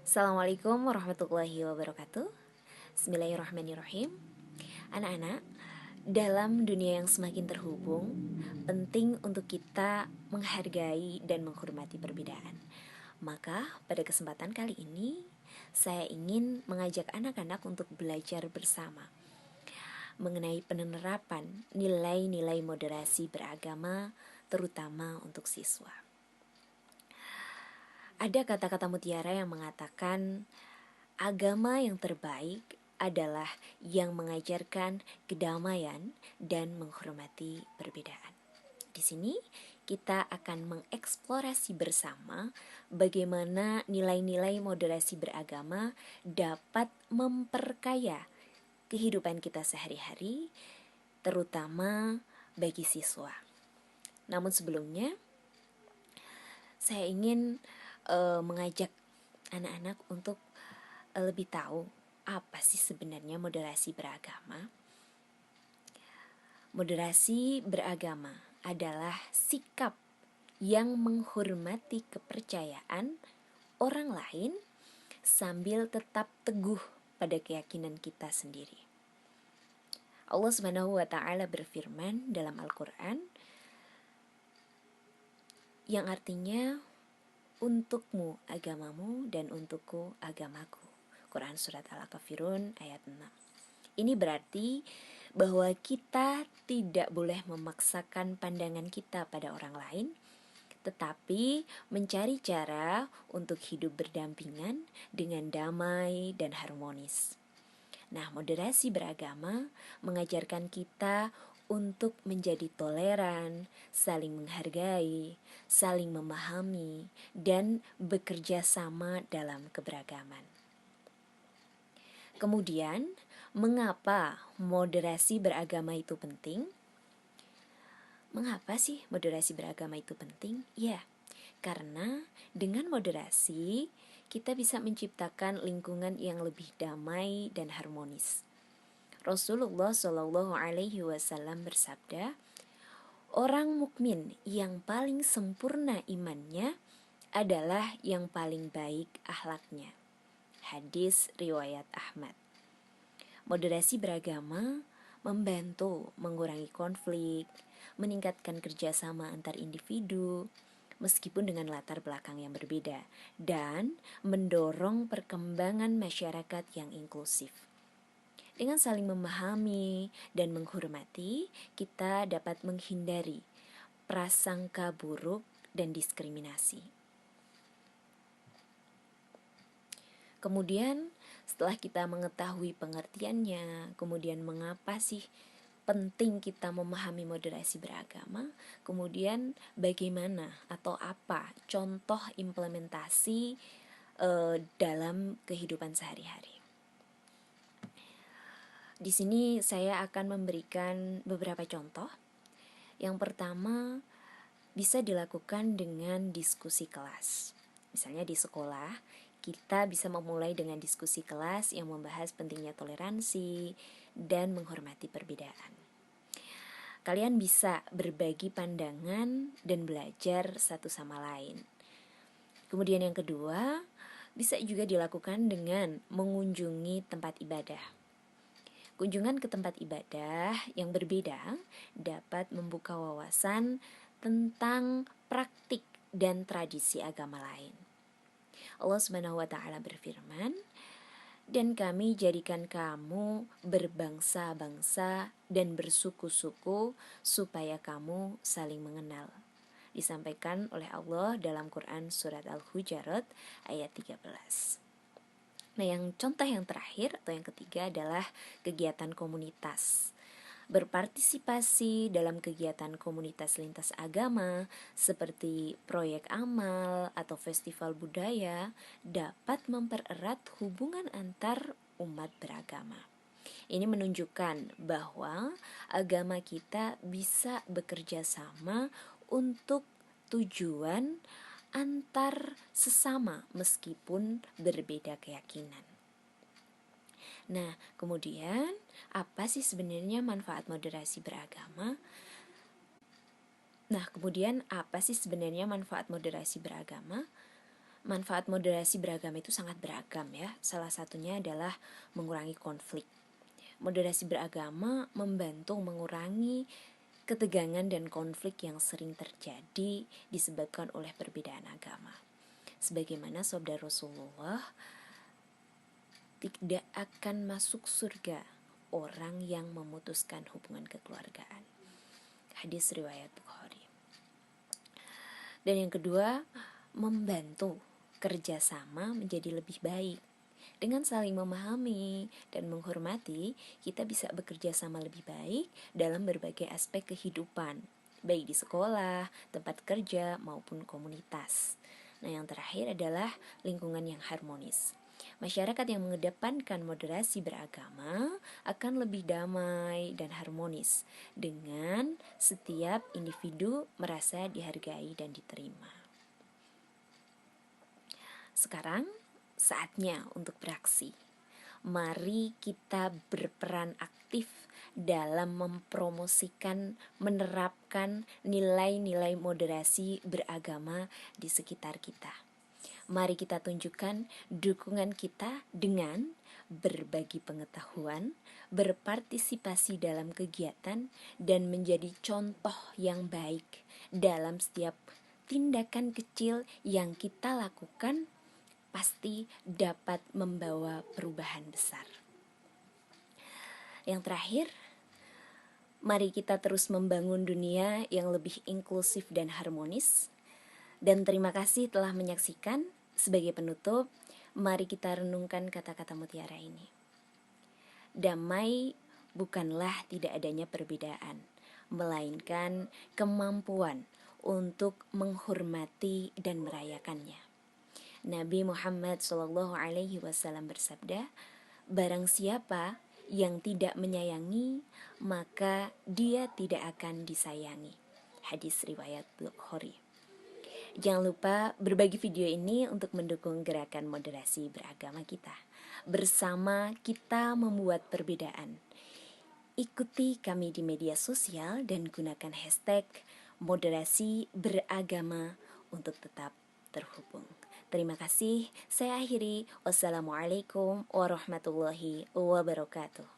Assalamualaikum warahmatullahi wabarakatuh. Bismillahirrahmanirrahim. Anak-anak, dalam dunia yang semakin terhubung, penting untuk kita menghargai dan menghormati perbedaan. Maka pada kesempatan kali ini, saya ingin mengajak anak-anak untuk belajar bersama mengenai penerapan nilai-nilai moderasi beragama, terutama untuk siswa. Ada kata-kata mutiara yang mengatakan agama yang terbaik adalah yang mengajarkan kedamaian dan menghormati perbedaan. Di sini kita akan mengeksplorasi bersama bagaimana nilai-nilai moderasi beragama dapat memperkaya kehidupan kita sehari-hari, terutama bagi siswa. Namun sebelumnya, saya ingin mengajak anak-anak untuk lebih tahu apa sih sebenarnya moderasi beragama. Moderasi beragama adalah sikap yang menghormati kepercayaan orang lain sambil tetap teguh pada keyakinan kita sendiri. Allah Subhanahu wa taala berfirman dalam Al-Qur'an yang artinya untukmu agamamu dan untukku agamaku. Quran Surat Al-Kafirun ayat 6. Ini berarti bahwa kita tidak boleh memaksakan pandangan kita pada orang lain, tetapi mencari cara untuk hidup berdampingan dengan damai dan harmonis. Nah, moderasi beragama mengajarkan kita untuk menjadi toleran, saling menghargai, saling memahami, dan bekerja sama dalam keberagaman. Kemudian, mengapa moderasi beragama itu penting? Mengapa sih moderasi beragama itu penting? Ya, karena dengan moderasi kita bisa menciptakan lingkungan yang lebih damai dan harmonis. Rasulullah Shallallahu Alaihi Wasallam bersabda, orang mukmin yang paling sempurna imannya adalah yang paling baik akhlaknya. Hadis riwayat Ahmad. Moderasi beragama membantu mengurangi konflik, meningkatkan kerjasama antar individu, meskipun dengan latar belakang yang berbeda, dan mendorong perkembangan masyarakat yang inklusif. Dengan saling memahami dan menghormati, kita dapat menghindari prasangka buruk dan diskriminasi. Kemudian, setelah kita mengetahui pengertiannya, kemudian mengapa sih penting kita memahami moderasi beragama, kemudian bagaimana atau apa contoh implementasi dalam kehidupan sehari-hari. Di sini saya akan memberikan beberapa contoh. Yang pertama, bisa dilakukan dengan diskusi kelas. Misalnya di sekolah, kita bisa memulai dengan diskusi kelas yang membahas pentingnya toleransi dan menghormati perbedaan. Kalian bisa berbagi pandangan dan belajar satu sama lain. Kemudian yang kedua, bisa juga dilakukan dengan mengunjungi tempat ibadah. Kunjungan ke tempat ibadah yang berbeda dapat membuka wawasan tentang praktik dan tradisi agama lain. Allah Subhanahu wa taala berfirman, "Dan kami jadikan kamu berbangsa-bangsa dan bersuku-suku supaya kamu saling mengenal." Disampaikan oleh Allah dalam Quran Surat Al-Hujarat ayat 13. Nah, yang contoh yang terakhir atau yang ketiga adalah kegiatan komunitas. Berpartisipasi dalam kegiatan komunitas lintas agama seperti proyek amal atau festival budaya dapat mempererat hubungan antar umat beragama. Ini menunjukkan bahwa agama kita bisa bekerja sama untuk tujuan antar sesama meskipun berbeda keyakinan. Nah, kemudian apa sih sebenarnya manfaat moderasi beragama? Manfaat moderasi beragama itu sangat beragam ya. Salah satunya adalah mengurangi konflik. Moderasi beragama membantu mengurangi ketegangan dan konflik yang sering terjadi disebabkan oleh perbedaan agama. Sebagaimana sabda Rasulullah, tidak akan masuk surga orang yang memutuskan hubungan kekeluargaan. Hadis riwayat Bukhari. Dan yang kedua, membantu kerjasama menjadi lebih baik. Dengan saling memahami dan menghormati, kita bisa bekerja sama lebih baik dalam berbagai aspek kehidupan, baik di sekolah, tempat kerja, maupun komunitas. Nah, yang terakhir adalah lingkungan yang harmonis. Masyarakat yang mengedepankan moderasi beragama akan lebih damai dan harmonis dengan setiap individu merasa dihargai dan diterima. Sekarang saatnya untuk beraksi. Mari kita berperan aktif dalam mempromosikan, menerapkan nilai-nilai moderasi beragama di sekitar kita. Mari kita tunjukkan dukungan kita dengan berbagi pengetahuan, berpartisipasi dalam kegiatan, dan menjadi contoh yang baik dalam setiap tindakan kecil yang kita lakukan pasti dapat membawa perubahan besar. Yang terakhir, mari kita terus membangun dunia yang lebih inklusif dan harmonis. Dan terima kasih telah menyaksikan. Sebagai penutup, mari kita renungkan kata-kata mutiara ini. Damai bukanlah tidak adanya perbedaan, melainkan kemampuan untuk menghormati dan merayakannya. Nabi Muhammad SAW bersabda, barang siapa yang tidak menyayangi, maka dia tidak akan disayangi. Hadis riwayat Bukhari. Jangan lupa berbagi video ini untuk mendukung gerakan moderasi beragama kita. Bersama kita membuat perbedaan. Ikuti kami di media sosial dan gunakan hashtag moderasi beragama untuk tetap terhubung. Terima kasih. Saya akhiri. Wassalamualaikum warahmatullahi wabarakatuh.